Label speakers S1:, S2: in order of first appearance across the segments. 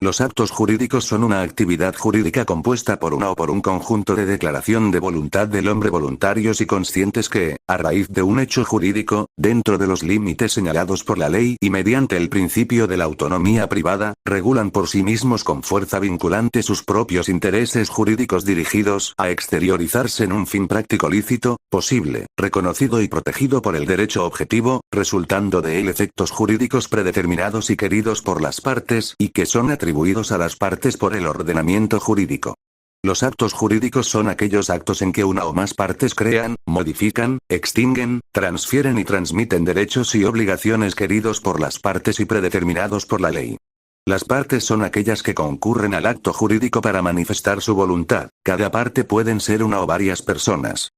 S1: Los actos jurídicos son una actividad jurídica compuesta por una o por un conjunto de declaración de voluntad del hombre voluntarios y conscientes que, a raíz de un hecho jurídico, dentro de los límites señalados por la ley y mediante el principio de la autonomía privada, regulan por sí mismos con fuerza vinculante sus propios intereses jurídicos dirigidos a exteriorizarse en un fin práctico lícito, posible, reconocido y protegido por el derecho objetivo, resultando de él efectos jurídicos predeterminados y queridos por las partes y que son atribuidos a las partes por el ordenamiento jurídico. Los actos jurídicos son aquellos actos en que una o más partes crean, modifican, extinguen, transfieren y transmiten derechos y obligaciones queridos por las partes y predeterminados por la ley. Las partes son aquellas que concurren al acto jurídico para manifestar su voluntad. Cada parte pueden ser una o varias personas.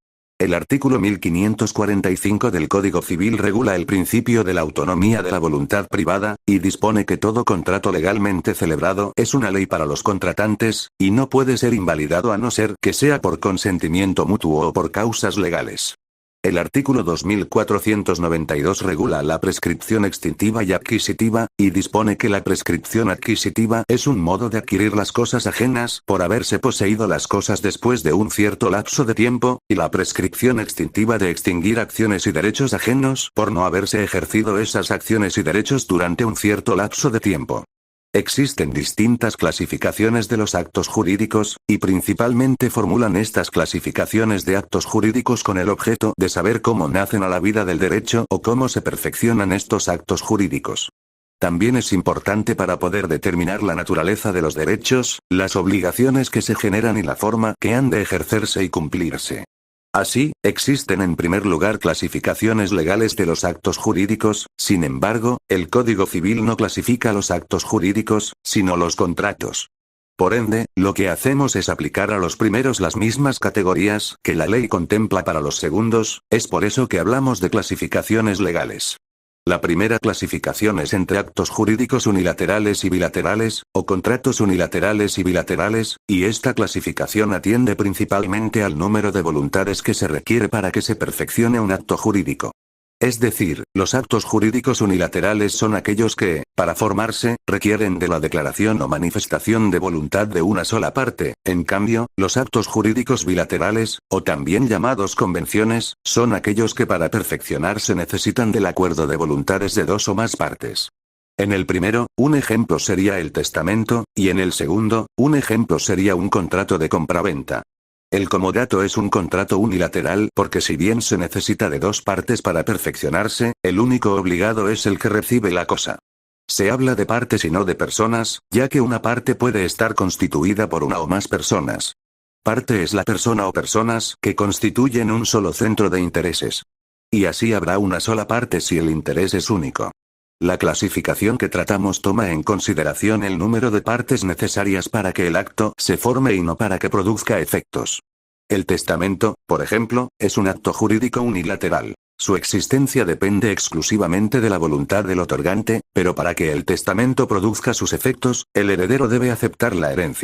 S1: El artículo 1545 del Código Civil regula el principio de la autonomía de la voluntad privada, y dispone que todo contrato legalmente celebrado es una ley para los contratantes, y no puede ser invalidado a no ser que sea por consentimiento mutuo o por causas legales. El artículo 2492 regula la prescripción extintiva y adquisitiva, y dispone que la prescripción adquisitiva es un modo de adquirir las cosas ajenas por haberse poseído las cosas después de un cierto lapso de tiempo, y la prescripción extintiva de extinguir acciones y derechos ajenos por no haberse ejercido esas acciones y derechos durante un cierto lapso de tiempo. Existen distintas clasificaciones de los actos jurídicos, y principalmente formulan estas clasificaciones de actos jurídicos con el objeto de saber cómo nacen a la vida del derecho o cómo se perfeccionan estos actos jurídicos. También es importante para poder determinar la naturaleza de los derechos, las obligaciones que se generan y la forma que han de ejercerse y cumplirse. Así, existen en primer lugar clasificaciones legales de los actos jurídicos, sin embargo, el Código Civil no clasifica los actos jurídicos, sino los contratos. Por ende, lo que hacemos es aplicar a los primeros las mismas categorías que la ley contempla para los segundos, es por eso que hablamos de clasificaciones legales. La primera clasificación es entre actos jurídicos unilaterales y bilaterales, o contratos unilaterales y bilaterales, y esta clasificación atiende principalmente al número de voluntades que se requiere para que se perfeccione un acto jurídico. Es decir, los actos jurídicos unilaterales son aquellos que, para formarse, requieren de la declaración o manifestación de voluntad de una sola parte. En cambio, los actos jurídicos bilaterales, o también llamados convenciones, son aquellos que para perfeccionarse necesitan del acuerdo de voluntades de dos o más partes. En el primero, un ejemplo sería el testamento, y en el segundo, un ejemplo sería un contrato de compraventa. El comodato es un contrato unilateral porque si bien se necesita de dos partes para perfeccionarse, el único obligado es el que recibe la cosa. Se habla de partes y no de personas, ya que una parte puede estar constituida por una o más personas. Parte es la persona o personas que constituyen un solo centro de intereses. Y así habrá una sola parte si el interés es único. La clasificación que tratamos toma en consideración el número de partes necesarias para que el acto se forme y no para que produzca efectos. El testamento, por ejemplo, es un acto jurídico unilateral. Su existencia depende exclusivamente de la voluntad del otorgante, pero para que el testamento produzca sus efectos, el heredero debe aceptar la herencia.